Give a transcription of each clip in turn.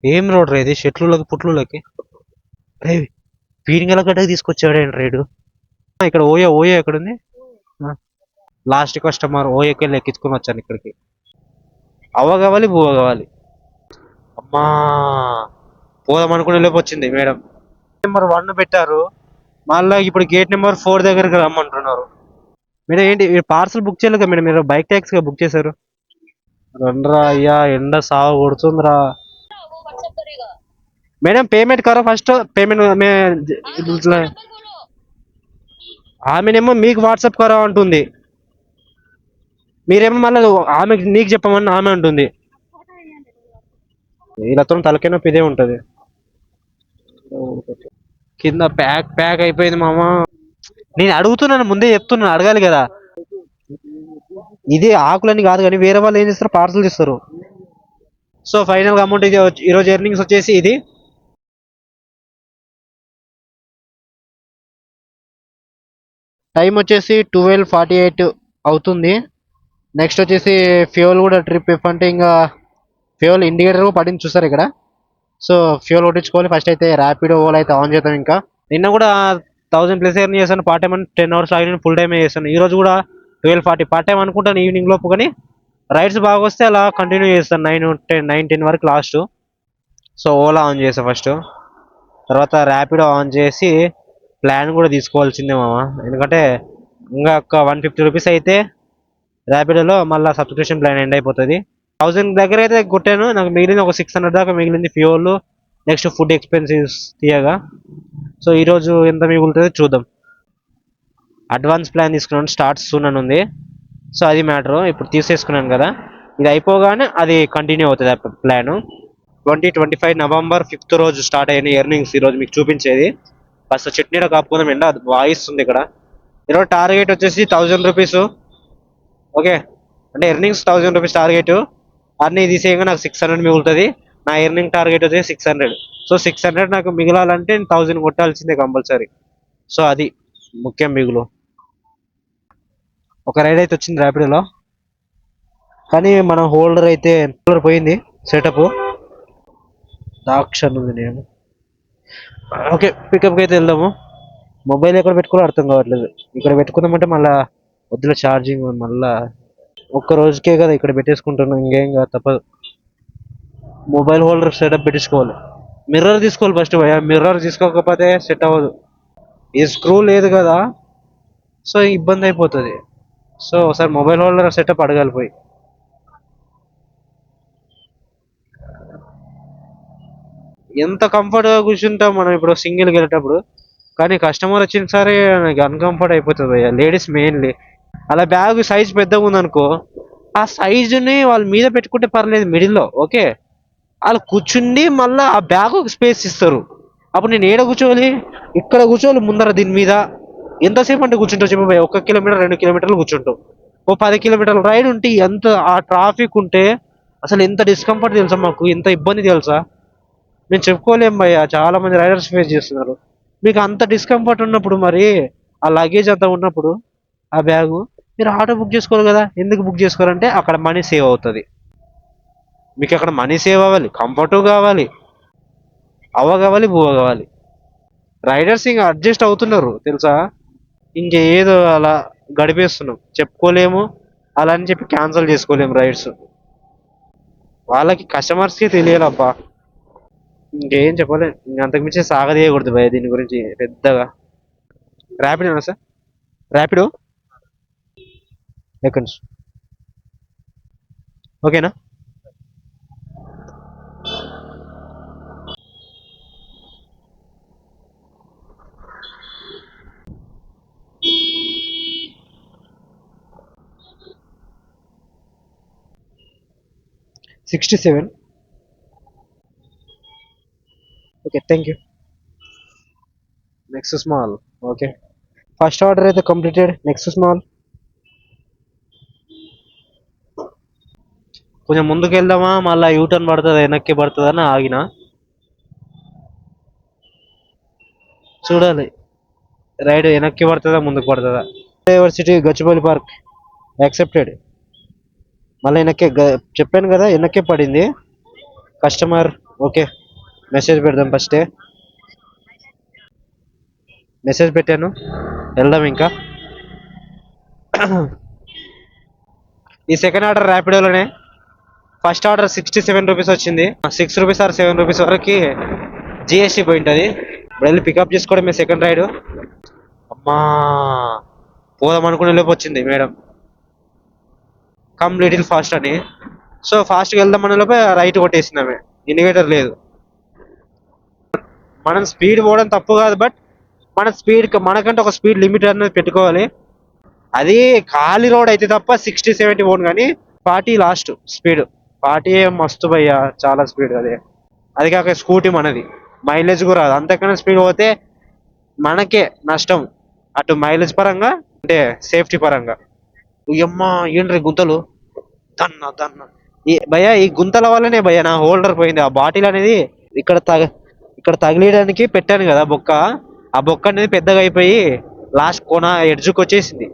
ఏం రోడ్ రా ఇది? చెట్లులకి పుట్లులకి రే, పీరింగల గడ్డకి తీసుకొచ్చాడేంటి రైడు. ఇక్కడ ఓయో ఓయో ఎక్కడుంది? లాస్ట్ కస్టమర్ ఓయోకి వెళ్ళి ఎక్కించుకుని వచ్చాను ఇక్కడికి. అవ్వ కావాలి బువ్వ కావాలి. అమ్మా, పోదాం అనుకునే లోపు వచ్చింది మేడం. నెంబర్ 1 పెట్టారు, మళ్ళీ ఇప్పుడు గేట్ నెంబర్ 4 దగ్గరికి రమ్మంటున్నారు. మేడం ఏంటి పార్సల్ బుక్ చేయలేదు కదా మేడం, మీరు బైక్ ట్యాక్సీగా బుక్ చేశారు. రండ్రా అయ్యా, ఎండ సాగు కొడుతుందిరా. మేడం పేమెంట్ కరో ఫస్ట్ పేమెంట్ ఆమెనేమో మీకు వాట్సాప్ కరో అంటుంది, మీరేమో మళ్ళీ ఆమెకి నీకు చెప్పమని ఆమె అంటుంది. వీళ్ళతో తలకే నొప్పి ఇదే ఉంటది. కింద ప్యాక్ ప్యాక్ అయిపోయింది మామ. నేను అడుగుతున్నాను, ముందే చెప్తున్నాను, అడగాలి కదా. ఇది ఆకులని కాదు కానీ వేరే వాళ్ళు ఏం చేస్తారు, పార్సల్ చేస్తారు. సో ఫైనల్ అమౌంట్ ఇది ఈరోజు ఎర్నింగ్స్ వచ్చేసి ఇది. టైం వచ్చేసి 12:48 అవుతుంది. నెక్స్ట్ వచ్చేసి ఫ్యూల్ కూడా ట్రిప్ ఇఫ్ అంటే ఇంకా ఫ్యూల్ ఇండికేటర్ పడింది చూస్తారు ఇక్కడ. సో ఫ్యూల్ కొట్టించుకోవాలి ఫస్ట్. అయితే ర్యాపిడో ఓలా అయితే ఆన్ చేద్దాం. ఇంకా నిన్న కూడా 1000+ ఎర్న్ చేశాను, పార్ట్ టైం అని 10 hours ఆగి ఫుల్ టైమే చేస్తాను. ఈ రోజు కూడా 12:40 పార్ట్ టైం అనుకుంటాను ఈవినింగ్ లోపు, కానీ రైడ్స్ బాగా వస్తే అలా కంటిన్యూ చేస్తాను 9-10 వరకు లాస్ట్. సో ఓలా ఆన్ చేస్తాను ఫస్ట్, తర్వాత ర్యాపిడో ఆన్ చేసి ప్లాన్ కూడా తీసుకోవాల్సిందే మామ. ఎందుకంటే ఇంకా ఒక 150 రూపీస్ అయితే ర్యాపిడోలో మళ్ళీ సబ్స్క్రిప్షన్ ప్లాన్ ఎండ్ అయిపోతుంది. 1000 దగ్గర అయితే కొట్టాను, నాకు మిగిలింది ఒక 600 దాకా మిగిలింది ఫ్యూల్, నెక్స్ట్ ఫుడ్ ఎక్స్పెన్సివ్స్ తీయగా. సో ఈరోజు ఎంత మిగులుతుందో చూద్దాం. అడ్వాన్స్ ప్లాన్ తీసుకున్నాను, స్టార్ట్ సూన్ అని ఉంది. సో అది మ్యాటర్. ఇప్పుడు తీసేసుకున్నాను కదా, ఇది అయిపోగానే అది కంటిన్యూ అవుతుంది ఆ ప్లాను. 2025 నవంబర్ 5th రోజు స్టార్ట్ అయిన ఎర్నింగ్స్ ఈరోజు మీకు చూపించేది. కాస్త చట్నీలో కాపుకుందాం, ఎండ అది వాయిస్తుంది ఇక్కడ. ఈరోజు టార్గెట్ వచ్చేసి 1000 రూపీస్. ఓకే, అంటే ఎర్నింగ్స్ 1000 రూపీస్ టార్గెట్. అన్నీ తీసేయగా నాకు 600 మిగులుతుంది. నా ఎర్నింగ్ టార్గెట్ వచ్చేసి 600. సో 600 నాకు మిగలాలంటే 1000 కొట్టాల్సిందే కంపల్సరీ. సో అది ముఖ్యం మిగులు. ఒక రైడ్ అయితే వచ్చింది ర్యాపిడోలో, కానీ మన హోల్డర్ అయితే పోయింది సెటప్. దాక్షన్ ఉంది నేను. ఓకే, పికప్కి అయితే వెళ్దాము. మొబైల్ ఎక్కడ పెట్టుకోవాలో అర్థం కావట్లేదు. ఇక్కడ పెట్టుకుందామంటే మళ్ళీ వద్దుల ఛార్జింగ్, మళ్ళా ఒక్క రోజుకే కదా ఇక్కడ పెట్టేసుకుంటున్నాం, ఇంకేం కాదు తప్పదు. మొబైల్ హోల్డర్ సెటప్ పెట్టించుకోవాలి. మిర్రర్ తీసుకోవాలి ఫస్ట్ భయ, మిర్రర్ తీసుకోకపోతే సెట్ అవ్వదు. ఈ స్క్రూ లేదు కదా, సో ఇబ్బంది అయిపోతుంది. సో ఒకసారి మొబైల్ హోల్డర్ సెటప్ అడగాలి పోయి. ఎంత కంఫర్ట్గా కూర్చుంటాం మనం ఇప్పుడు సింగిల్కి వెళ్ళేటప్పుడు, కానీ కస్టమర్ వచ్చిన సరే నాకు అన్కంఫర్ట్ అయిపోతుంది భయ్య, లేడీస్ మెయిన్లీ. అలా బ్యాగ్ సైజ్ పెద్దగా ఉందనుకో, ఆ సైజుని వాళ్ళ మీద పెట్టుకుంటే పర్లేదు మిడిల్లో, ఓకే. వాళ్ళు కూర్చుండి మళ్ళీ ఆ బ్యాగ్ స్పేస్ ఇస్తారు. అప్పుడు నేను ఏడ కూర్చోవాలి? ఇక్కడ కూర్చోవాలి ముందర దీని మీద. ఎంతసేపు అంటే కూర్చుంటావు చెప్పు భయ్య? 1 కిలోమీటర్ 2 కిలోమీటర్లు కూర్చుంటావు. ఓ 10 కిలోమీటర్ల రైడ్ ఉంటే ఎంత ఆ ట్రాఫిక్ ఉంటే అసలు ఎంత డిస్కంఫర్ట్ తెలుసా మాకు, ఎంత ఇబ్బంది తెలుసా. మేము చెప్పుకోలేం భయ్య, చాలా మంది రైడర్స్ ఫేస్ చేస్తున్నారు. మీకు అంత డిస్కంఫర్ట్ ఉన్నప్పుడు, మరి ఆ లగేజ్ అంతా ఉన్నప్పుడు ఆ బ్యాగు మీరు ఆటో బుక్ చేసుకోవాలి కదా. ఎందుకు బుక్ చేసుకోవాలంటే అక్కడ మనీ సేవ్ అవుతుంది. మీకు అక్కడ మనీ సేవ్ అవ్వాలి, కంఫర్ట్ కావాలి, అవ్వ కావాలి, బువ్వ కావాలి. రైడర్స్ ఇంకా అడ్జస్ట్ అవుతున్నారు తెలుసా. ఇంకేదో అలా గడిపేస్తున్నాం, చెప్పుకోలేము. అలా అని చెప్పి క్యాన్సిల్ చేసుకోలేము రైడ్స్. వాళ్ళకి కస్టమర్స్కి తెలియాలబ్బా, ఇంకేం చెప్పలేదు. అంతకుమించి సాగదీయకూడదు భయ దీని గురించి పెద్దగా. ర్యాపిడోనా సార్? ర్యాపిడో ఎక్కడి నుంచి? ఓకేనా? $67. Okay, thank you. Next small. Okay, first order అయితే కంప్లీటెడ్. Next small. కొంచెం ముందుకు వెళ్దామా, మళ్ళీ యూటర్న్ పడుతుంది వెనక్కి పడుతుంది అని ఆగిన. చూడాలి రైడ్ వెనక్కి పడుతుందా ముందుకు పడుతుందా. University Gachibowli park accepted. మళ్ళీ వెనక్కే చెప్పాను కదా, వెనక్కే పడింది. కస్టమర్ ఓకే, మెసేజ్ పెడదాం ఫస్టే. మెసేజ్ పెట్టాను, వెళ్దాం ఇంకా. ఈ సెకండ్ ఆర్డర్ ర్యాపిడోలోనే. ఫస్ట్ ఆర్డర్ 67 రూపీస్ వచ్చింది. 6 రూపీస్ ఆర్ 7 రూపీస్ వరకు జిఎస్టీ పోయింటుంది. ఇప్పుడు వెళ్ళి పికప్ చేసుకోవడమే సెకండ్ రైడ్. అమ్మా, పోదాం అనుకునే లోపు వచ్చింది మేడం, కమ్ లిటిల్ ఫాస్ట్ అని. సో ఫాస్ట్గా వెళ్దాం అనే లోపే రైట్ కొట్టేసింది ఆమె. ఇండికేటర్ లేదు. మనం స్పీడ్ పోవడం తప్పు కాదు, బట్ మన స్పీడ్ మనకంటే ఒక స్పీడ్ లిమిట్ అనేది పెట్టుకోవాలి. అది ఖాళీ రోడ్ అయితే తప్ప 60-70 పోను, కానీ 40 లాస్ట్ స్పీడ్. 40 మస్తు భయ్యా, చాలా స్పీడ్ అదే. అది కాక స్కూటీ మనది, మైలేజ్ కూడా రాదు. అంతకన్నా స్పీడ్ పోతే మనకే నష్టం, అటు మైలేజ్ పరంగా అంటే సేఫ్టీ పరంగా. అమ్మా, ఏంట్రీ గుంతలు, దన్న దన్న. భయ్యా ఈ గుంతల వల్లనే భయ్యా నా హోల్డర్ పోయింది. ఆ బాటిల్ అనేది ఇక్కడ ఇక్కడ తగిలియడానికి పెట్టాను కదా బొక్క, ఆ బొక్క అనేది పెద్దగా అయిపోయి లాస్ట్ కొన ఎడ్జుకి వచ్చేసింది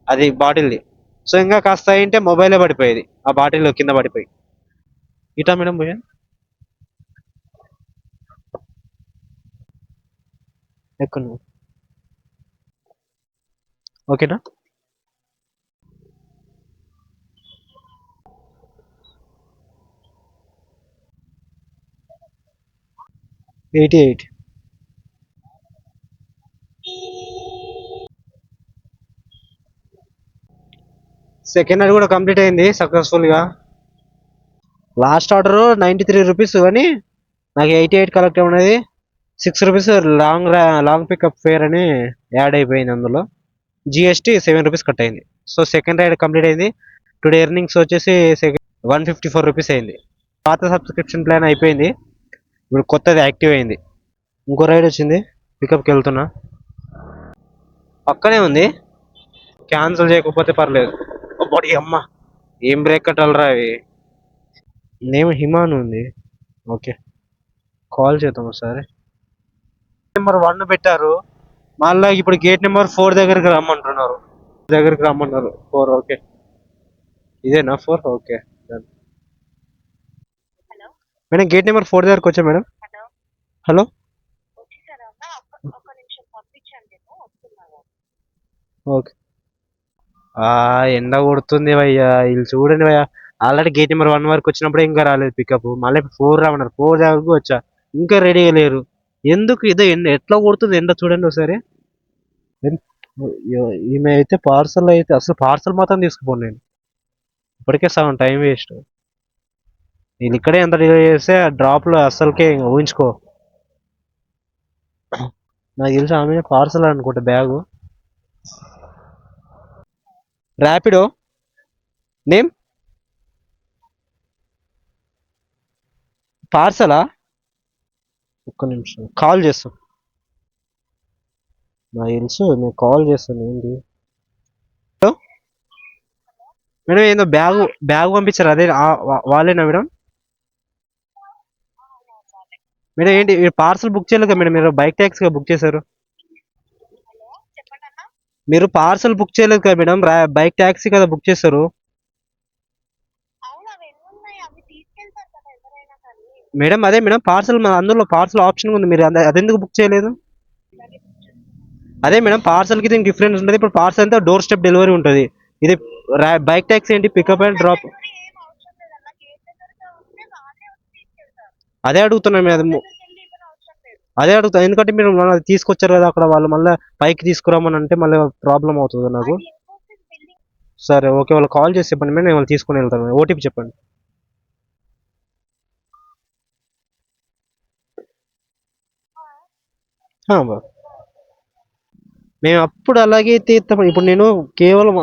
అది బాటిల్ది. సో ఇంకా కాస్త అయింటే మొబైలే పడిపోయేది, ఆ బాటిల్ కింద పడిపోయి. ఇటా మేడం భయ్యా, ఎక్కడ ఓకేనా? Eighty eight. సెకండ్ ఆర్డర్ కూడా కంప్లీట్ అయింది సక్సెస్ఫుల్ గా. లాస్ట్ ఆర్డర్ 93 రూపీస్, కానీ నాకు 88 కలెక్ట్ ఉన్నది. 6 రూపీస్ లాంగ్ పికప్ ఫేర్ అని యాడ్ అయిపోయింది అందులో. జిఎస్టీ 7 రూపీస్ కట్ అయింది. సో సెకండ్ రైడ్ కంప్లీట్ అయింది. టుడే ఎర్నింగ్స్ వచ్చేసి 154 రూపీస్ అయింది. పాత సబ్స్క్రిప్షన్ ప్లాన్ అయిపోయింది, ఇప్పుడు కొత్తది యాక్టివ్ అయింది. ఇంకో రైడ్ వచ్చింది, పికప్కి వెళ్తున్నా. పక్కనే ఉంది, క్యాన్సిల్ చేయకపోతే పర్లేదు. బాడీ అమ్మ, ఏం బ్రేక్ కట్టాలరా అవి. నేమ్ హిమాన్ ఉంది. ఓకే, కాల్ చేద్దాం ఒకసారి. నెంబర్ 1 పెట్టారు, మళ్ళీ ఇప్పుడు గేట్ నెంబర్ 4 దగ్గరికి రమ్మంటున్నారు. 4. ఓకే, ఇదేనా 4? ఓకే మేడం, గేట్ నెంబర్ 4 దగ్గరకు వచ్చా మేడం. Hello, okay. ఎండ కొడుతుంది భయ్యా, వీళ్ళు చూడండి భయ్యా. ఆల్రెడీ గేట్ నెంబర్ 1 వరకు వచ్చినప్పుడే ఇంకా రాలేదు పికప్, మళ్ళీ 4 రామన్నారు. 4 దగ్గరకు వచ్చా, ఇంకా రెడీగా లేరు. ఎందుకు ఇదే ఎండ ఎట్లా కొడుతుంది ఎండ చూడండి ఒకసారి. ఈమె అయితే పార్సల్ అయితే అసలు పార్సల్ మాత్రం తీసుకుపోను నేను, ఇప్పటికే సగం టైం వేస్ట్. నేను ఇక్కడే ఎంత డిలే చేస్తే డ్రాప్లో అస్సలకే ఊహించుకో. నాకు తెలిసి ఆమె పార్సల్ అనుకుంటా, బ్యాగు. ర్యాపిడో నేమ్ పార్సలా? ఒక్క నిమిషం కాల్ చేస్తాను. నాకు తెలుసు, నేను కాల్ చేస్తాను. ఏంటి హలో మేడం, ఏందో బ్యాగ్ పంపించారు, అదే వాళ్ళేనా మేడం? మేడం ఏంటి పార్సల్ బుక్ చేయలేదు కదా మేడం, మీరు బైక్ ట్యాక్సీగా బుక్ చేశారు. మీరు పార్సల్ బుక్ చేయలేదు కదా మేడం, బైక్ ట్యాక్సీ కదా బుక్ చేశారు మేడం. అదే మేడం పార్సల్, అందులో పార్సల్ ఆప్షన్ ఉంది, మీరు అదెందుకు బుక్ చేయలేదు? అదే మేడం, పార్సల్కి దీనికి డిఫరెన్స్ ఉంటుంది. ఇప్పుడు పార్సల్ అంతా డోర్ స్టెప్ డెలివరీ ఉంటుంది, ఇది బైక్ ట్యాక్సీ ఏంటి పికప్ అండ్ డ్రాప్. అదే అడుగుతున్నాను మేడం, అదే అడుగుతాను. ఎందుకంటే మీరు మళ్ళీ తీసుకొచ్చారు కదా అక్కడ, వాళ్ళు మళ్ళీ పైకి తీసుకురామని అంటే మళ్ళీ ప్రాబ్లం అవుతుంది నాకు. సరే ఓకే, వాళ్ళు కాల్ చేసి చెప్పండి మేడం, నేను వాళ్ళు తీసుకుని వెళ్తాను. ఓటీపీ చెప్పండి. మేము అప్పుడు అలాగే తీస్తాం. ఇప్పుడు నేను కేవలం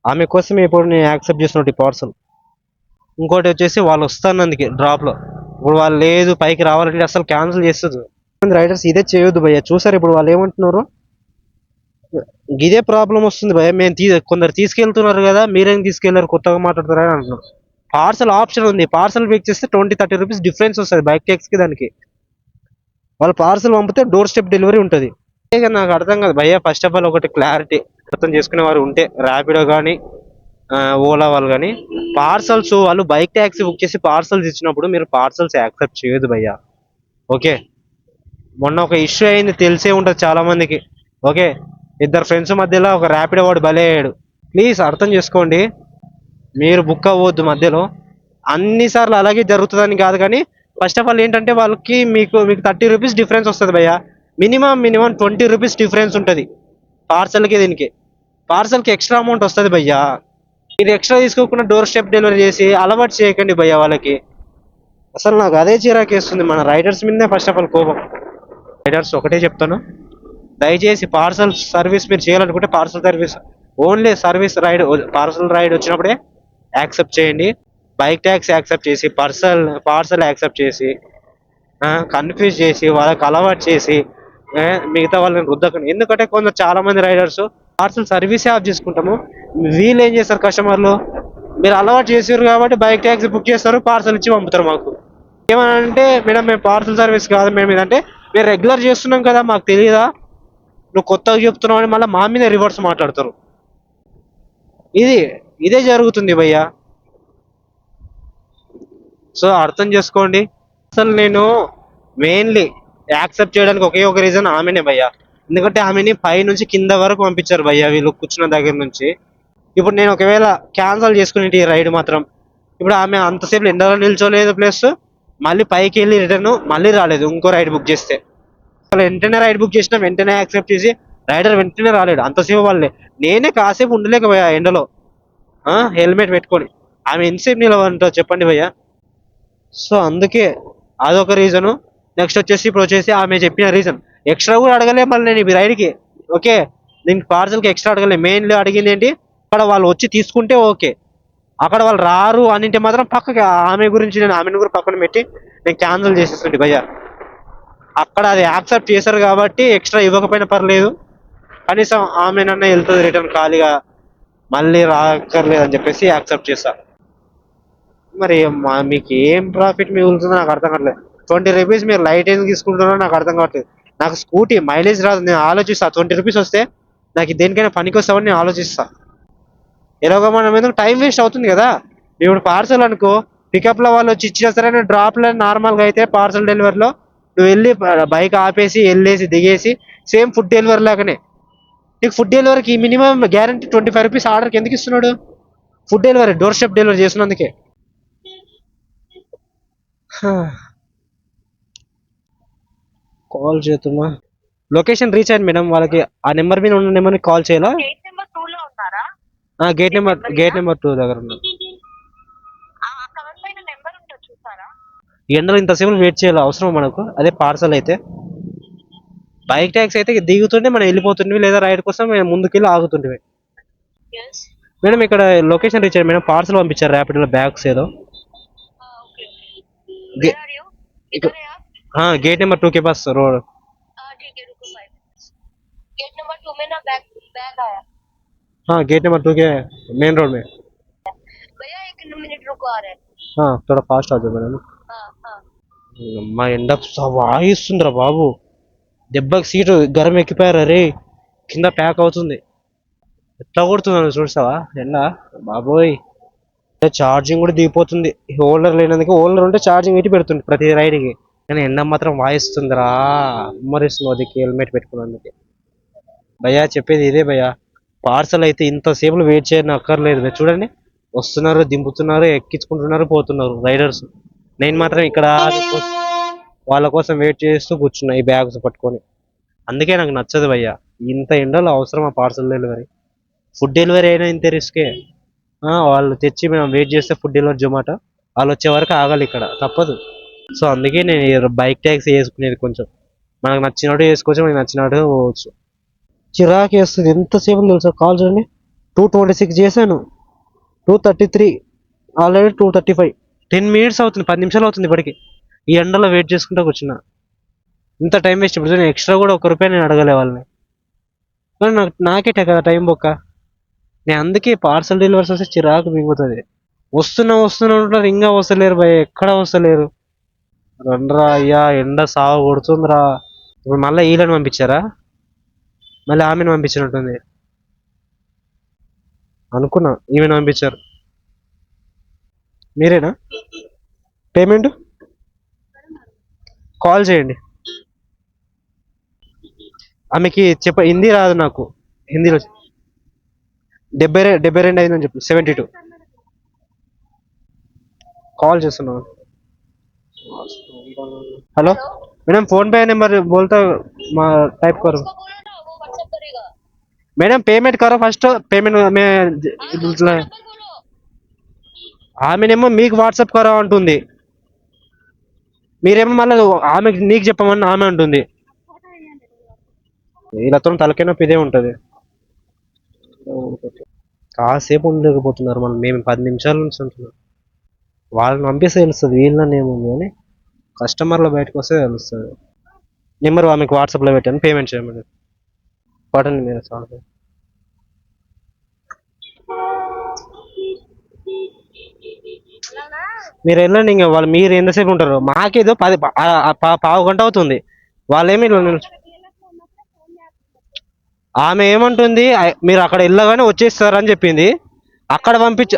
ఆమె కోసమే ఇప్పుడు నేను యాక్సెప్ట్ చేసినట్టు పార్సల్. ఇంకోటి వచ్చేసి వాళ్ళు వస్తానందుకే డ్రాప్లో, ఇప్పుడు వాళ్ళు లేదు పైకి రావాలంటే అసలు క్యాన్సిల్ చేస్తుంది. రైడర్స్ ఇదే చేయొద్దు భయ్య. చూసారు ఇప్పుడు వాళ్ళు ఏమంటున్నారు, ఇదే ప్రాబ్లం వస్తుంది భయ్య. మేము కొందరు తీసుకెళ్తున్నారు కదా, మీరేం తీసుకెళ్లారు కొత్తగా మాట్లాడతారా అని అంటున్నారు. పార్సల్ ఆప్షన్ ఉంది, పార్సల్ పిక్ చేస్తే 20-30 రూపీస్ డిఫరెన్స్ వస్తుంది బైక్ ట్యాక్స్కి దానికి. వాళ్ళు పార్సల్ పంపితే డోర్ స్టెప్ డెలివరీ ఉంటుంది. నాకు అర్థం కాదు భయ్య. ఫస్ట్ ఆఫ్ ఆల్ ఒకటి క్లారిటీ అర్థం చేసుకునే వారు ఉంటే ర్యాపిడో కానీ ఓలా వాళ్ళు కానీ పార్సల్స్ వాళ్ళు బైక్ ట్యాక్సీ బుక్ చేసి పార్సల్స్ ఇచ్చినప్పుడు మీరు పార్సల్స్ యాక్సెప్ట్ చేయదు భయ్యా. ఓకే, మొన్న ఒక ఇష్యూ అయింది తెలిసే ఉంటుంది చాలా మందికి. ఓకే, ఇద్దరు ఫ్రెండ్స్ మధ్యలో ఒక ర్యాపిడో వాడు బలయ్యాడు. ప్లీజ్ అర్థం చేసుకోండి, మీరు బుక్ అవ్వద్దు మధ్యలో. అన్నిసార్లు అలాగే జరుగుతుందని కాదు కానీ ఫస్ట్ ఆఫ్ ఆల్ ఏంటంటే వాళ్ళకి మీకు మీకు 30 రూపీస్ డిఫరెన్స్ వస్తుంది భయ్యా. మినిమం 20 రూపీస్ డిఫరెన్స్ ఉంటుంది పార్సల్కి. దీనికి పార్సల్కి ఎక్స్ట్రా అమౌంట్ వస్తుంది భయ్యా. మీరు ఎక్స్ట్రా తీసుకోకుండా డోర్ స్టెప్ డెలివరీ చేసి అలవాటు చేయకండి భయ్యా వాళ్ళకి. అసలు నాకు అదే చిరాకేస్తుంది, మన రైడర్స్ మీదనే ఫస్ట్ ఆఫ్ ఆల్ కోపం. రైడర్స్ ఒకటే చెప్తాను, దయచేసి పార్సల్ సర్వీస్ మీరు చేయాలనుకుంటే parcel service only service ride, parcel ride వచ్చినప్పుడే యాక్సెప్ట్ చేయండి. బైక్ ట్యాక్స్ యాక్సెప్ట్ చేసి పార్సల్ యాక్సెప్ట్ చేసి కన్ఫ్యూజ్ చేసి వాళ్ళకి అలవాటు చేసి మిగతా వాళ్ళని రుద్దకండి. ఎందుకంటే కొందరు చాలా మంది రైడర్స్ పార్సల్ సర్వీసే ఆఫ్ చేసుకుంటాము, వీళ్ళు ఏం చేస్తారు కస్టమర్లు, మీరు అలవాటు చేసారు కాబట్టి బైక్ ట్యాక్సీ బుక్ చేస్తారు, పార్సల్ ఇచ్చి పంపుతారు మాకు. ఏమనంటే మేడం మేము పార్సల్ సర్వీస్ కాదు మేము ఇదంటే, మేము రెగ్యులర్ చేస్తున్నాం కదా మాకు తెలియదా, నువ్వు కొత్తగా చెప్తున్నావు అని మళ్ళీ మా మీద రివర్స్ మాట్లాడతారు. ఇదే జరుగుతుంది భయ్యా. సో అర్థం చేసుకోండి. అసలు నేను మెయిన్లీ యాక్సెప్ట్ చేయడానికి ఒకే ఒక రీజన్ ఆమెనే భయ్యా. ఎందుకంటే ఆమెని పై నుంచి కింద వరకు పంపించారు భయ్యా వీళ్ళు కూర్చున్న దగ్గర నుంచి. ఇప్పుడు నేను ఒకవేళ క్యాన్సల్ చేసుకుని ఈ రైడ్ మాత్రం, ఇప్పుడు ఆమె అంతసేపు ఎండలో నిల్చోలేదు, ప్లస్ మళ్ళీ పైకి వెళ్ళి రిటర్న్ మళ్ళీ రాలేదు ఇంకో రైడ్ బుక్ చేస్తే. అసలు వెంటనే రైడ్ బుక్ చేసినా వెంటనే యాక్సెప్ట్ చేసి రైడర్ వెంటనే రాలేడు అంతసేపు. వాళ్ళే నేనే కాసేపు ఉండలేకపోయా ఎండలో హెల్మెట్ పెట్టుకొని. ఆమె ఎంతసేపు నిలవంటారు చెప్పండి భయ్యా. సో అందుకే అదొక రీజను. నెక్స్ట్ ఇప్పుడు వచ్చేసి ఆమె చెప్పిన రీజన్ ఎక్స్ట్రా కూడా అడగలే మళ్ళీ నేను ఈ రైడ్కి. ఓకే, దీనికి పార్సల్కి ఎక్స్ట్రా అడగలే. మెయిన్లీ అడిగింది ఏంటి, అక్కడ వాళ్ళు వచ్చి తీసుకుంటే ఓకే, అక్కడ వాళ్ళు రారు అనింటే మాత్రం పక్కకి ఆమెను కూడా పక్కన పెట్టి నేను క్యాన్సిల్ చేసేస్తుంటే భయ్యా. అక్కడ అది యాక్సెప్ట్ చేశారు కాబట్టి ఎక్స్ట్రా ఇవ్వకపోయినా పర్లేదు, కనీసం ఆమెనన్నా వెళ్తుంది రిటర్న్ ఖాళీగా, మళ్ళీ రాకర్లేదు అని చెప్పేసి యాక్సెప్ట్ చేస్తా. మరి మీకు ఏం ప్రాఫిట్ మిగులుతుందో నాకు అర్థం కావట్లేదు. 20 రూపీస్ మీరు లైట్ ఎందుకు తీసుకుంటున్నారో నాకు అర్థం కావట్లేదు. నాకు స్కూటీ మైలేజ్ రాదు, నేను ఆలోచిస్తా 20 రూపీస్ వస్తే నాకు దేనికైనా పనికి వస్తామని నేను ఆలోచిస్తా. ఎలాగో మనం ఎందుకు టైం వేస్ట్ అవుతుంది కదా. ఇప్పుడు పార్సల్ అనుకో, పికప్లో వాళ్ళు వచ్చి ఇచ్చినా సరే, నేను డ్రాప్లో నార్మల్గా అయితే పార్సల్ డెలివరీలో నువ్వు వెళ్ళి బైక్ ఆపేసి వెళ్ళేసి దిగేసి సేమ్ ఫుడ్ డెలివరీ లాగానే. నీకు ఫుడ్ డెలివరీకి మినిమం గ్యారంటీ 25 రూపీస్ ఆర్డర్కి ఎందుకు ఇస్తున్నాడు? Food delivery doorstep delivery చేస్తున్నందుకే. కాల్ చేద్దామా, లొకేషన్ రీచ్ అయ్యింది మేడం. వాళ్ళకి ఆ నెంబర్ మీద ఉన్న నెంబర్ని కాల్ చేయాలా? గేట్ నెంబర్ 2 దగ్గర ఉన్నా. ఎండలో ఇంతసేపు వెయిట్ చేయాలి అవసరం మనకు? అదే పార్సల్ అయితే. బైక్ ట్యాక్సీ అయితే దిగుతుంటే మనం వెళ్ళిపోతుండే, లేదా రైడ్ కోసం మేము ముందుకెళ్ళి ఆగుతుంటే. మేడం ఇక్కడ లొకేషన్ రీచ్ అయ్యింది మేడం, పార్సల్ పంపించారు ర్యాపిడోలో బ్యాగ్స్ ఏదో. गेट नंबर 2 के पास रोड। ठीक है रुको 5 मिनट्स। गेट नंबर 2 में ना बैग बैग आया। हाँ गेट नंबर 2 के मेन रोड में। भैया 1 मिनट रुको आ रहे हैं। हाँ थोड़ा फास्ट आ जाओ मैडम। మా ఎండ వాయిస్తుందిరా బాబు, దెబ్బకి సీటు గరం ఎక్కిపోయారా రే, కింద ప్యాక్ అవుతుంది. ఎట్లా కొడుతుందని చూస్తావా ఎండ బాబోయ్. ఛార్జింగ్ కూడా దిగిపోతుంది, హోల్డర్ లేనందుకు. హోల్డర్ ఉంటే ఛార్జింగ్ ఇటు పెడుతుంది ప్రతి రైడ్కి, కానీ ఎండ మాత్రం వాయిస్తుందిరా, ఉమ్మరిస్తుంది అదికి హెల్మెట్ పెట్టుకున్నందుకు. భయ్యా చెప్పేది ఇదే భయ్యా, పార్సల్ అయితే ఇంతసేపు వెయిట్ చేయని అక్కర్లేదు. మీరు చూడండి, వస్తున్నారు, దింపుతున్నారు, ఎక్కించుకుంటున్నారు, పోతున్నారు రైడర్స్. నేను మాత్రం ఇక్కడ వాళ్ళ కోసం వెయిట్ చేస్తూ కూర్చున్నా ఈ బ్యాగ్స్ పట్టుకొని. అందుకే నాకు నచ్చదు భయ్యా, ఇంత ఎండలో అవసరమా పార్సల్ డెలివరీ? ఫుడ్ డెలివరీ అయినా ఇంతే రిస్కే. వాళ్ళు తెచ్చి మేము వెయిట్ చేస్తే ఫుడ్ డెలివరీ జొమాటో వాళ్ళు వచ్చే వరకు ఆగాలి ఇక్కడ, తప్పదు. సో అందుకే నేను బైక్ ట్యాక్సీ వేసుకునేది. కొంచెం మనకు నచ్చినట్టు వేసుకోవచ్చు, మనకు నచ్చినట్టు పోవచ్చు. చిరాకు వేస్తుంది ఎంతసేపు తెలుసా. కాల్ చూడండి, 2:26 చేశాను, 2:33, ఆల్రెడీ 2:35. 10 మినిట్స్ అవుతుంది, 10 నిమిషాలు అవుతుంది ఇప్పటికి. ఈ ఎండలో వెయిట్ చేసుకుంటూ కూర్చున్నా. ఇంత టైం వేస్ట్. ఇప్పుడు నేను ఎక్స్ట్రా కూడా 1 రూపాయి నేను అడగలే వాళ్ళని, కానీ నాకేటే కదా టైం బొక్క. నేను అందుకే పార్సల్ డెలివరీస్ వస్తే చిరాకు మిగులుతుంది. వస్తున్నా ఉంటున్నారు, ఇంకా వస్తలేరు భయ, ఎక్కడ వస్తలేరు. రండ్రా అయ్యా, ఎండ సాగు కొడుతుందిరా. ఇప్పుడు మళ్ళీ ఈలను పంపించారా, మళ్ళీ ఆమెను పంపించినట్టుంది. అనుకున్నా ఈమెను పంపించారు. మీరేనా పేమెంట్? కాల్ చేయండి. ఆమెకి హిందీ రాదు నాకు. హిందీలో 72 అయిందని చెప్పి 72. కాల్ చేస్తున్నాను. Hello hello. मैडम, फोन पे नंबर बोलता टाइप करो. उसको बोलो ना, वो व्हाट्सएप करेगा। मैडम पेमेंट करो फर्स्ट. पेमेंट में हाँ तो उसका नंबर बोलो। ఆమెనేమో మీకు వాట్సాప్ కరో అంటుంది, మీరేమో మళ్ళీ ఆమెకి నీకు చెప్పమని ఆమె అంటుంది. వీళ్ళతో తలకే నొప్పి ఇదే ఉంటుంది. కాసేపు ఉండలేకపోతున్నారు. మేము 10 నిమిషాల నుంచి ఉంటున్నాం. వాళ్ళని పంపిస్తే తెలుస్తుంది వీళ్ళని ఏముంది అని. కస్టమర్లో బయటకు వస్తే తెలుస్తుంది. నెంబర్ ఆమెకు వాట్సాప్లో పెట్టాను, పేమెంట్ చేయమని పడండి మీరు చాలు. మీరు వెళ్ళండి. ఇంకా వాళ్ళు మీరు ఎంతసేపు ఉంటారు? మాకేదో 10 పావు గంట అవుతుంది. వాళ్ళేమి ఆమె ఏమంటుంది, మీరు అక్కడ వెళ్ళగానే వచ్చేస్తారని చెప్పింది. అక్కడ పంపించ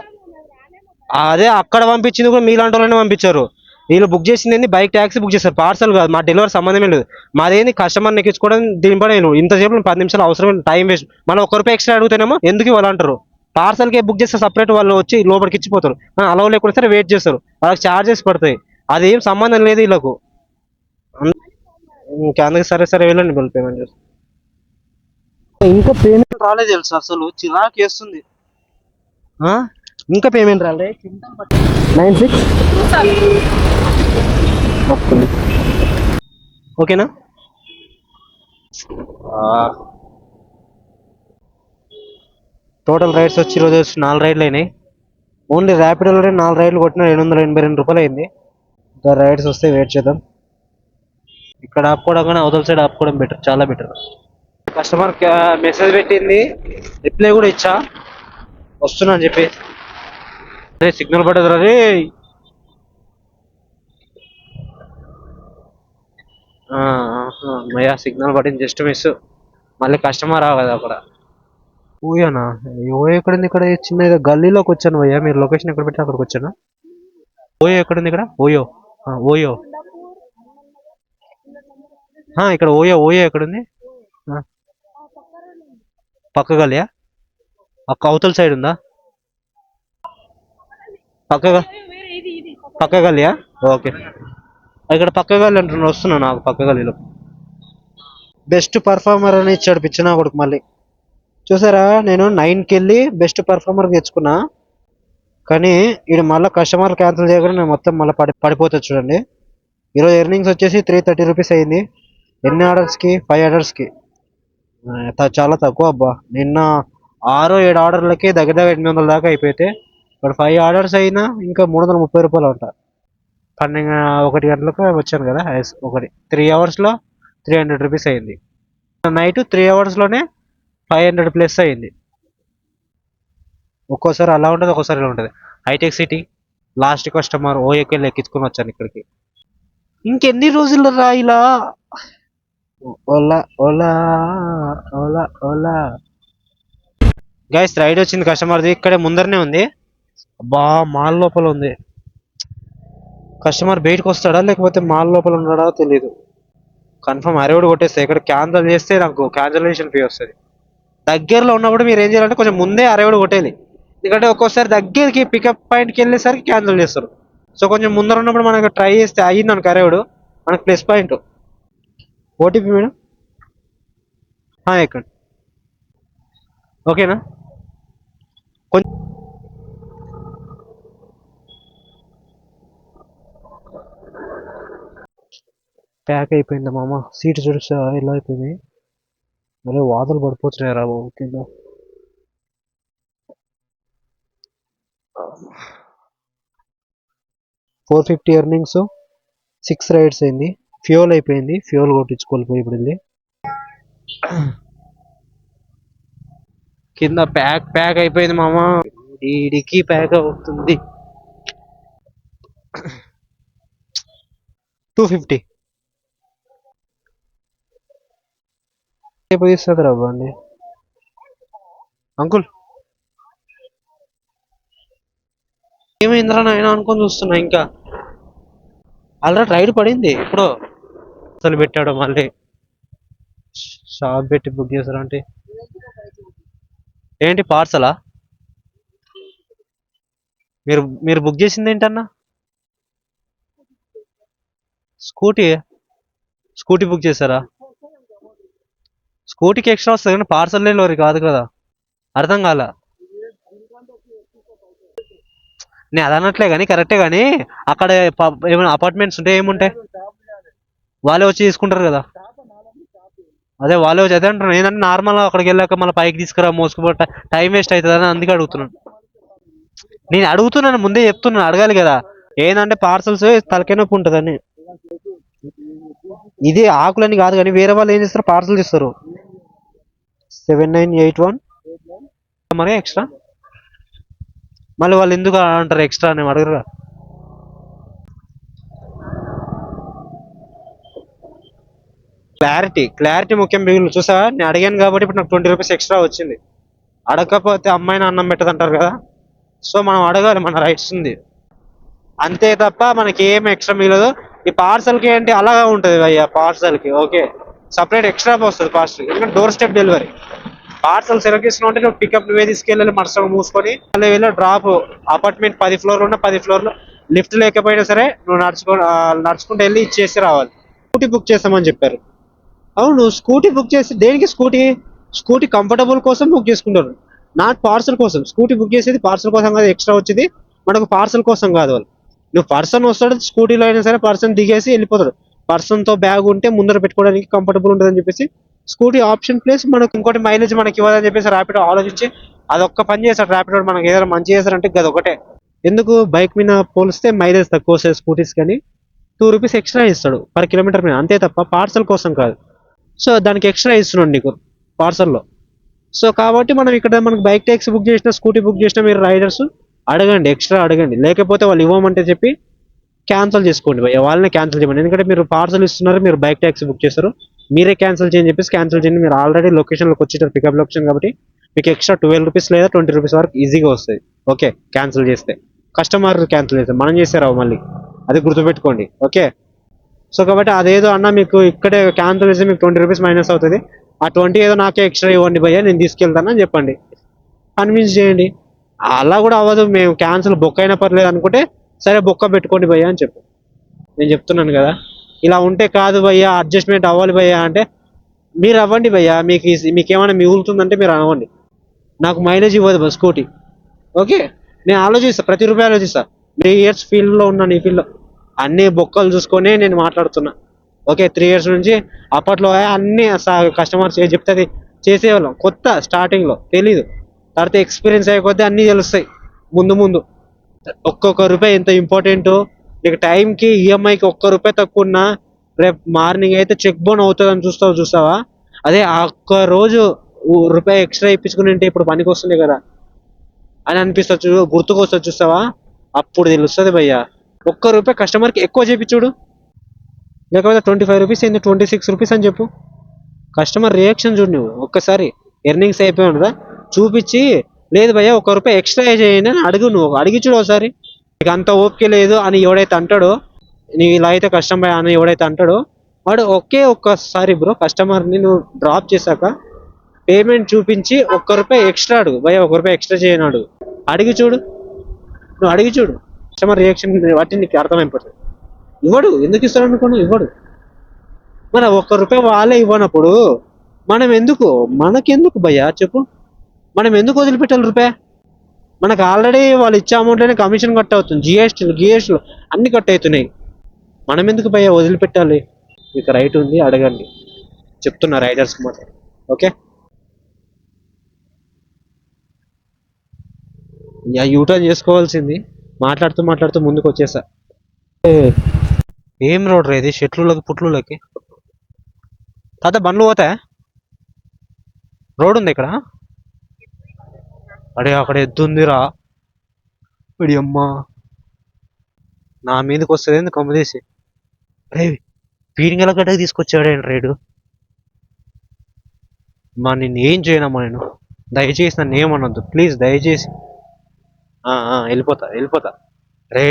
అదే అక్కడ పంపించింది కూడా మీలాంటి వాళ్ళని పంపించారు. వీళ్ళు బుక్ చేసింది బైక్ ట్యాక్సీ బుక్ చేస్తారు, పార్సల్ కాదు. మా డెలివరీ సంబంధమే లేదు. మాదేంది కస్టమర్ని ఎక్కించుకోవడం. దీనిపై నేను ఇంతసేపు 10 నిమిషాలు అవసరం, టైం వేస్ట్. మనం 1 రూపాయి ఎక్స్ట్రా అడుగుతానేమో ఎందుకు వాళ్ళు అంటారు. పార్సల్కే బుక్ చేస్తే సపరేట్ వాళ్ళు వచ్చి లోపలికి ఇచ్చిపోతారు. అలవ్ లేకుండా సరే వెయిట్ చేస్తారు. వాళ్ళకి ఛార్జెస్ పడతాయి. అదేం సంబంధం లేదు వీళ్ళకు. ఇంకా అందుకే సరే సరే వెళ్ళండి, బిల్ పేమెంట్ చేస్తాను. ఇంకా పేమెంట్ రాలేదు తెలుసు, అసలు చిరాకు వేస్తుంది. ఇంకా పేమెంట్ రాలే. 96 ఓకేనా? టోటల్ రైడ్స్ వచ్చి ఈరోజు 4 రైడ్లు అయినాయి. ఓన్లీ ర్యాపిడోలోనే 4 రైడ్లు కొట్టిన 782 రూపాయలు అయింది. ఇంకా రైడ్స్ వస్తే వెయిట్ చేద్దాం. ఇక్కడ ఆపుకోవడం కానీ అవతల సైడ్ ఆపుకోవడం బెటర్, చాలా బెటర్. కస్టమర్ మెసేజ్ పెట్టింది, రిప్లై కూడా ఇచ్చా వస్తున్నా అని చెప్పి. అరే సిగ్నల్ పడదు రే. మయా సిగ్నల్ పడింది, జస్ట్ మిస్. మళ్ళీ కస్టమర్ రావు అక్కడ. ఓయోనా? ఓయో ఎక్కడుంది? ఇక్కడ చిన్న ఏదో గల్లీలోకి వచ్చాను భయ్యా. మీరు లొకేషన్ ఎక్కడ పెట్టి అక్కడికి వచ్చాను. ఓయో ఎక్కడుంది? ఇక్కడ ఓయో. ఓయో ఇక్కడ ఓయో. ఓయో ఎక్కడుంది? పక్క గలియా? అవతల సైడ్ ఉందా? పక్క పక్క గలియా? ఓకే. ఇక్కడ పక్క గల్లి అంటున్నా, వస్తున్నా నాకు పక్క గల్లీలో. బెస్ట్ పర్ఫార్మర్ అని ఇచ్చాడు పిచ్చిన కొడుకు మళ్ళీ. చూసారా, నేను 9కి వెళ్ళి బెస్ట్ పర్ఫార్మర్ తెచ్చుకున్నా. కానీ ఇది మళ్ళీ కస్టమర్ క్యాన్సిల్ చేయకుండా నేను మొత్తం మళ్ళీ పడిపోతుంది చూడండి. ఈరోజు ఎర్నింగ్స్ వచ్చేసి 330 రూపీస్ అయింది. ఎన్ని ఆర్డర్స్కి? 5 ఆర్డర్స్కి. చాలా తక్కువ అబ్బా. నిన్న 6-7 ఆర్డర్లకి దగ్గర దగ్గర 800 దాకా అయిపోతే, ఇక్కడ 5 ఆర్డర్స్ అయినా ఇంకా 330 రూపాయలు అంట. 1 గంటలకు వచ్చాను కదా, ఒకటి 3 అవర్స్లో 300 రూపీస్ అయింది. నైట్ 3 అవర్స్లోనే 500 ప్లస్ అయింది. ఒక్కోసారి అలా ఉంటుంది, ఒక్కోసారి ఇలా ఉంటుంది. హైటెక్ సిటీ లాస్ట్ కస్టమర్ ఓఏకి వెళ్ళి ఎక్కించుకొని వచ్చాను ఇక్కడికి. ఇంకెన్ని రోజులు రా ఇలా. ఓలా ఓలా ఓలా ఓలా. గైస్ రైడ్ వచ్చింది కస్టమర్ది, ఇక్కడే ముందరనే ఉంది. అబ్బా మాల్ లోపల ఉంది. కస్టమర్ బయటకు వస్తాడా లేకపోతే మాల్ లోపల ఉన్నాడా తెలీదు. కన్ఫర్మ్ అరేవుడు కొట్టేస్తే, ఇక్కడ క్యాన్సల్ చేస్తే నాకు క్యాన్సలేషన్ ఫీ వస్తుంది. దగ్గరలో ఉన్నప్పుడు మీరు ఏం చేయాలంటే కొంచెం ముందే అరేవుడు కొట్టేయాలి. ఎందుకంటే ఒక్కోసారి దగ్గరికి పికప్ పాయింట్కి వెళ్ళేసరికి క్యాన్సిల్ చేస్తారు. సో కొంచెం ముందర ఉన్నప్పుడు మనకు ట్రై చేస్తే అయ్యింది అనుకో అరేవుడు, మనకు ప్లస్ పాయింట్. ఓటీపీ మేడం ఎక్కండి. ఓకేనా? కొంచెం ప్యాక్ అయిపోయిందా మామ? సీట్ చూడొచ్చా ఎలా అయిపోయింది? మళ్ళీ వాతలు పడిపోతున్నాయి రా బాబు కింద. 450 ఎర్నింగ్స్, 6 రైడ్స్ అయింది. ఫ్యూల్ అయిపోయింది, ఫ్యూల్ కొట్టించుకోవాలి ఇప్పుడు వెళ్ళి. కింద ప్యాక్ అయిపోయింది మామ. ఈడికి ప్యాక్ అవుతుంది. 250 ఇస్తుంది రా బండి. అంకుల్ ఏమైందిరా నాయన అనుకొని చూస్తున్నా ఇంకా. ఆల్రెడీ రైడ్ పడింది ఇప్పుడు అసలు పెట్టాడు మళ్ళీ. షాప్ పెట్టి బుక్ చేశారు అంటే ఏంటి పార్సలా? మీరు మీరు బుక్ చేసింది ఏంటన్నా? స్కూటీ స్కూటీ బుక్ చేశారా? స్కూటీకి ఎక్స్ట్రా వస్తుంది కానీ పార్సల్ డెలివరీ కాదు కదా. అర్థం కాల. నేను అది అనట్లే కానీ కరెక్టే కానీ అక్కడ ఏమైనా అపార్ట్మెంట్స్ ఉంటే ఏముంటాయి, వాళ్ళే వచ్చి తీసుకుంటారు కదా. అదే వాళ్ళే వచ్చి అదే అంటున్నాను. ఏంటంటే నార్మల్ అక్కడికి వెళ్ళాక మళ్ళీ పైకి తీసుకురా మోసుకుపోతా టైం వేస్ట్ అవుతుంది అని అందుకే అడుగుతున్నాను. నేను అడుగుతున్నాను ముందే చెప్తున్నాను, అడగాలి కదా. ఏంటంటే పార్సల్స్ తలకే నొప్పి ఉంటుందని. ఇది ఆకులని కాదు కానీ వేరే వాళ్ళు ఏం చేస్తారు, పార్సల్ ఇస్తారు. 7981 మరి ఎక్స్ట్రా మళ్ళీ వాళ్ళు ఎందుకు అంటారు ఎక్స్ట్రా అని అడగరు. క్లారిటీ ముఖ్యం. మిగిలిన చూసా నేను అడిగాను కాబట్టి ఇప్పుడు నాకు 20 రూపీస్ ఎక్స్ట్రా వచ్చింది. అడగకపోతే అమ్మాయిని అన్నం పెట్టదు అంటారు కదా. సో మనం అడగాలి, మన రైట్స్ ఉంది అంతే తప్ప మనకి ఏం ఎక్స్ట్రా మిగలదు. ఈ పార్సల్కి ఏంటి అలాగా ఉంటుంది అయ్యా, పార్సల్కి ఓకే సపరేట్ ఎక్స్ట్రా వస్తుంది కాస్ట్, ఎందుకంటే door step delivery. Parcel select చేసుకున్నా అంటే నువ్వు పికప్ నువ్వే తీసుకెళ్ళాలి, మరుసగా మూసుకొని మళ్ళీ వెళ్ళి డ్రాప్. అపార్ట్మెంట్ 10 ఫ్లోర్లు ఉన్న 10 ఫ్లోర్లు లిఫ్ట్ లేకపోయినా సరే నువ్వు నడుచుకుంటూ వెళ్ళి ఇచ్చేసి రావాలి. స్కూటీ బుక్ చేస్తామని చెప్పారు. అవును స్కూటీ బుక్ చేసి దేనికి? స్కూటీ కంఫర్టబుల్ కోసం బుక్ చేసుకుంటారు, నాట్ పార్సల్ కోసం. స్కూటీ బుక్ చేసేది పార్సల్ కోసం కాదు, ఎక్స్ట్రా వచ్చేది మనకు పార్సల్ కోసం కాదు. వాళ్ళు నువ్వు పర్సన్ వస్తాడు స్కూటీలో అయినా సరే పర్సన్ దిగేసి వెళ్ళిపోతాడు. పర్సన్ తో బ్యాగ్ ఉంటే ముందర పెట్టుకోవడానికి కంఫర్టబుల్ ఉంటుందని చెప్పేసి స్కూటీ ఆప్షన్ ప్లేస్ మనకు ఇంకోటి మైలేజ్ మనకి ఇవ్వదని చెప్పేసి ర్యాపిడో ఆలోచించి అదొక్క పని చేస్తాడు. ర్యాపిడో మనకి ఏదైనా మంచి చేస్తారంటే అది ఒకటే. ఎందుకు బైక్ మీద పోలిస్తే మైలేజ్ తక్కువ వస్తుంది స్కూటీస్ కానీ 2 రూపీస్ ఎక్స్ట్రా ఇస్తాడు పర్ కిలోమీటర్ మీద, అంతే తప్ప పార్సల్ కోసం కాదు. సో దానికి ఎక్స్ట్రా ఇస్తున్నాడు నీకు పార్సల్లో. సో కాబట్టి మనం ఇక్కడ మనకు బైక్ ట్యాక్సీ బుక్ చేసినా స్కూటీ బుక్ చేసినా మీరు రైడర్స్ అడగండి, ఎక్స్ట్రా అడగండి. లేకపోతే వాళ్ళు ఇవ్వమంటే చెప్పి క్యాన్సిల్ చేసుకోండి భయ్య, వాళ్ళనే క్యాన్సిల్ చేయమని. ఎందుకంటే మీరు పార్సల్ ఇస్తున్నారు, మీరు బైక్ ట్యాక్సీ బుక్ చేస్తారు, మీరే క్యాన్సిల్ చేయని చెప్పేసి క్యాన్సిల్ చేయండి. మీరు ఆల్రెడీ లొకేషన్లోకి వచ్చేటారు, పికప్ లొకేషన్ కాబట్టి మీకు ఎక్స్ట్రా 12 రూపీస్ లేదా 20 రూపీస్ వరకు ఈజీగా వస్తుంది. ఓకే క్యాన్సిల్ చేస్తే కస్టమర్ క్యాన్సిల్ చేస్తే మనం చేసారావు మళ్ళీ, అది గుర్తుపెట్టుకోండి. ఓకే సో కాబట్టి అదేదో అన్న మీకు ఇక్కడే క్యాన్సిల్ చేస్తే మీకు 20 రూపీస్ మైనస్ అవుతుంది. ఆ 20 ఏదో నాకే ఎక్స్ట్రా ఇవ్వండి భయ్య, నేను తీసుకెళ్తానని చెప్పండి, కన్విన్స్ చేయండి. అలా కూడా అవ్వదు, మేము క్యాన్సిల్ బుక్ అయినా పర్లేదు అనుకుంటే సరే బొక్క పెట్టుకోండి భయ్య అని చెప్పు. నేను చెప్తున్నాను కదా, ఇలా ఉంటే కాదు భయ్య అడ్జస్ట్మెంట్ అవ్వాలి భయ్య అంటే మీరు అవ్వండి భయ్య. మీకు ఏమైనా మిగులుతుందంటే మీరు అవ్వండి. నాకు మైలేజ్ ఇవ్వదు స్కూటీ. ఓకే నేను ఆలోచిస్తా, ప్రతి రూపాయి ఆలోచిస్తా. 3 ఇయర్స్ ఫీల్డ్లో ఉన్నాను, ఈ ఫీల్డ్లో అన్ని బొక్కలు చూసుకొని నేను మాట్లాడుతున్నా. ఓకే 3 ఇయర్స్ నుంచి అప్పట్లో అన్ని కస్టమర్స్ ఏ చెప్తుంది చేసేవాళ్ళం. కొత్త స్టార్టింగ్లో తెలీదు, తర్వాత ఎక్స్పీరియన్స్ అయ్యే అన్నీ తెలుస్తాయి ముందు ముందు. ఒక్కొక్క రూపాయి ఎంత ఇంపార్టెంటో నీకు. టైంకి ఈఎంఐకి ఒక్క రూపాయి తక్కువ ఉన్నా రేపు మార్నింగ్ అయితే చెక్ బౌన్ అవుతుందని చూస్తావా. అదే ఆ ఒక్క రోజు రూపాయి ఎక్స్ట్రా ఇప్పించుకుని ఉంటే ఇప్పుడు పనికి వస్తుంది కదా అని అనిపిస్తుంది, గుర్తుకొస్తుంది చూస్తావా, అప్పుడు తెలుస్తుంది భయ్య. ఒక్క రూపాయి కస్టమర్కి ఎక్కువ చేపించుడు, లేకపోతే 25 రూపీస్ ఏంది 26 రూపీస్ అని చెప్పు. కస్టమర్ రియాక్షన్ చూడు నువ్వు ఒక్కసారి. ఎర్నింగ్స్ అయిపోయి ఉండదా చూపించి, లేదు భయ్య 1 రూపాయి ఎక్స్ట్రా చేయండి అని అడుగు. నువ్వు అడిగి చూడు ఒకసారి. నీకు అంత ఓపిక లేదు అని ఎవడైతే అంటాడో, నీ ఇలా అయితే కష్టం భయ్య అని ఎవడైతే అంటాడో వాడు ఒక్కసారి బ్రో కస్టమర్ని నువ్వు డ్రాప్ చేశాక పేమెంట్ చూపించి 1 రూపాయి ఎక్స్ట్రా అడుగు భయ్య, 1 రూపాయి ఎక్స్ట్రా చేయను అడుగు. అడిగి చూడు, నువ్వు అడిగి చూడు. కస్టమర్ రియాక్షన్ బట్టి నీకు అర్థమైపోతుంది. ఇవ్వడు, ఎందుకు ఇస్తాడు అనుకోను, ఇవ్వడు. మన 1 రూపాయి వాళ్ళే ఇవ్వనప్పుడు మనకెందుకు భయ్యా చెప్పు. మనం ఎందుకు వదిలిపెట్టాలి రూపాయి? మనకు ఆల్రెడీ వాళ్ళు ఇచ్చే అమౌంట్లోనే కమిషన్ కట్ అవుతుంది, జిఎస్టీలు అన్ని కట్ అవుతున్నాయి. మనం ఎందుకు భయ్యా వదిలిపెట్టాలి? మీకు రైట్ ఉంది, అడగండి. చెప్తున్నా రైడర్స్కి మాత్రం. ఓకే యూటర్న్ చేసుకోవాల్సింది. మాట్లాడుతూ ముందుకు వచ్చేసా. ఏం రోడ్ రా ఇది, చెట్లులకి పుట్లులకి తాత బండ్లు పోతాయా? రోడ్ ఉంది ఇక్కడ. అక్కడ ఎద్దు ఉందిరా, ఇడి అమ్మా నా మీదకి వస్తుంది కొమ్మదీసి. అరే పీరింగల గడ్డకి తీసుకొచ్చాడేంటి రైడు. నిన్ను ఏం చేయనమ్మా నేను, దయచేసి నన్ను ఏమనొద్దు ప్లీజ్, దయచేసి. వెళ్ళిపోతా. రే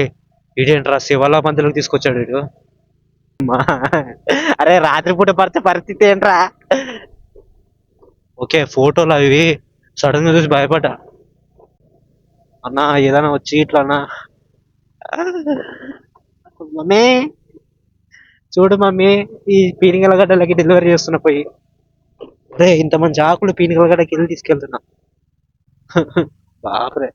ఇదేంట్రా శివల మందులకు తీసుకొచ్చాడు వీడు అరే రాత్రిపూట పడితే పరిస్థితి ఏంట్రా ఓకే ఫోటోలు అవి సడన్ గా చూసి భయపడ్డా అన్నా ఏదైనా వచ్చి ఇట్లా అన్నా మమ్మీ చూడు మమ్మీ ఈ పీనిగల గడ్డలకి డెలివరీ చేస్తున్నా పోయి రే ఇంత మంచి ఆకులు పీనిగల గడ్డకి వెళ్ళి తీసుకెళ్తున్నా బాపరే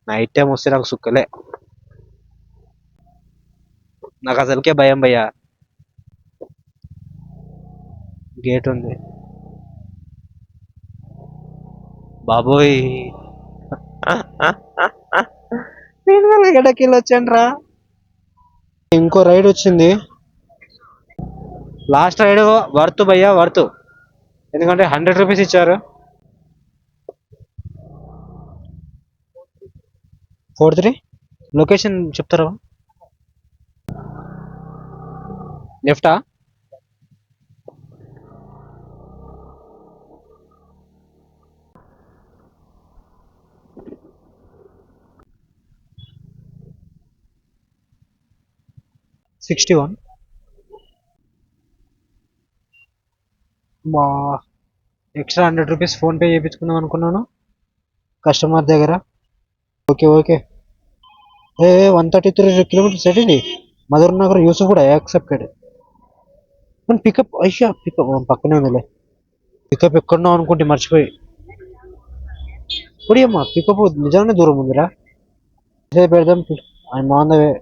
నైట్ టైం వస్తే నాకు సుక్కలే నాకు అసలుకే భయం భయ్యా గేట్ ఉంది బాబోయ్ పీనిగల గడ్డకి వెళ్ళి వచ్చాను రా ఇంకో రైడ్ వచ్చింది లాస్ట్ రైడ్ వర్త్ భయ్యా వర్త్ ఎందుకంటే 100 రూపీస్ ఇచ్చారు 43 లొకేషన్ చెప్తారా లెఫ్టా $61 మా ఎక్స్ట్రా 100 రూపీస్ ఫోన్పే చేయించుకుందాం అనుకున్నాను కస్టమర్ దగ్గర ఓకే ఓకే 133 కిలోమీటర్స్ ఏంటి మధుర్ నగర్ యూసుఫ్ కూడా యాక్సెప్టెడ్ పికప్ అయ్యా పికప్ పక్కనే ఉందిలే పికప్ ఎక్కడున్నావు అనుకుంటే మర్చిపోయి ఇప్పుడు అమ్మా పికప్ నిజంగానే దూరం ఉందిరా పెడదాం ఆయన బాగుందవే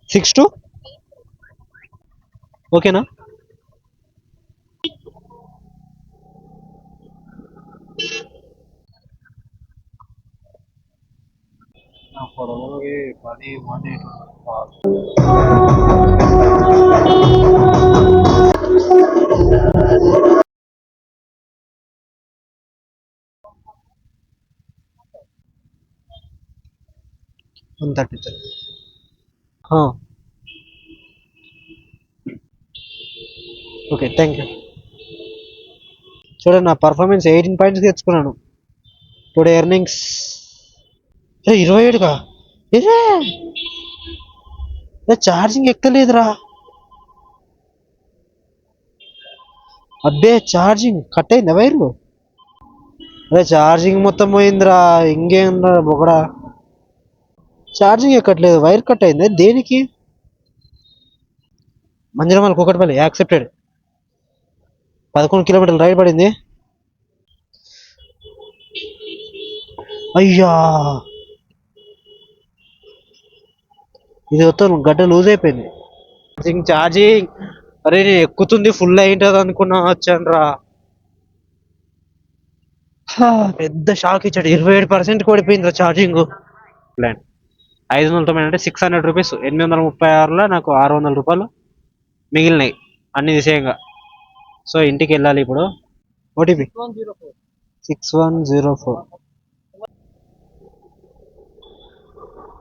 సిక్స్ టూ ఓకేనా పొడవుకి 10 133 ఓకే థ్యాంక్ యూ చూడండి నా పర్ఫార్మెన్స్ 18 పాయింట్స్ తెచ్చుకున్నాను టుడే ఎర్నింగ్స్ 27గా ఛార్జింగ్ ఎక్కలేదురా అబ్బే ఛార్జింగ్ కట్ అయిందా వైరు అదే ఛార్జింగ్ మొత్తం పోయిందిరా ఇంకేందా బొగడా ఛార్జింగ్ ఎక్కట్లేదు వైర్ కట్ అయింది దేనికి మంజరమల్ కూకట్పల్లి యాక్సెప్టెడ్ 11 కిలోమీటర్లు రైడ్ పడింది అయ్యా ఇది మొత్తం గడ్డ లూజ్ అయిపోయింది ఛార్జింగ్ అరే నేను ఎక్కుతుంది ఫుల్ అయింటది అనుకున్నా వచ్చాను రా పెద్ద షాక్ ఇచ్చాడు 27% పడిపోయింది ఛార్జింగ్ ప్లాన్ 590 అంటే 600 రూపీస్ 836లో నాకు 600 రూపాయలు మిగిలినాయి అన్ని విషయంగా సో ఇంటికి వెళ్ళాలి ఇప్పుడు ఓటీపీ 6104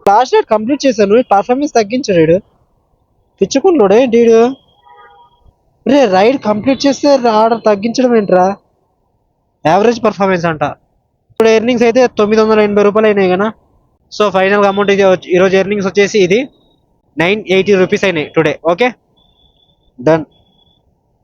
లాస్ట్ డేట్ కంప్లీట్ చేశాను పర్ఫార్మెన్స్ తగ్గించాడు పిచ్చుకున్నాడు డీడు రే రైడ్ కంప్లీట్ చేస్తే ఆర్డర్ తగ్గించడం ఏంట్రా యావరేజ్ పర్ఫార్మెన్స్ అంట ఇప్పుడు ఎర్నింగ్స్ అయితే 980 రూపాయలు అయినాయి కదా సో ఫైనల్ అమౌంట్ ఇది ఈరోజు ఎర్నింగ్స్ వచ్చేసి ఇది 980 రూపీస్ అయినాయి టుడే ఓకే డన్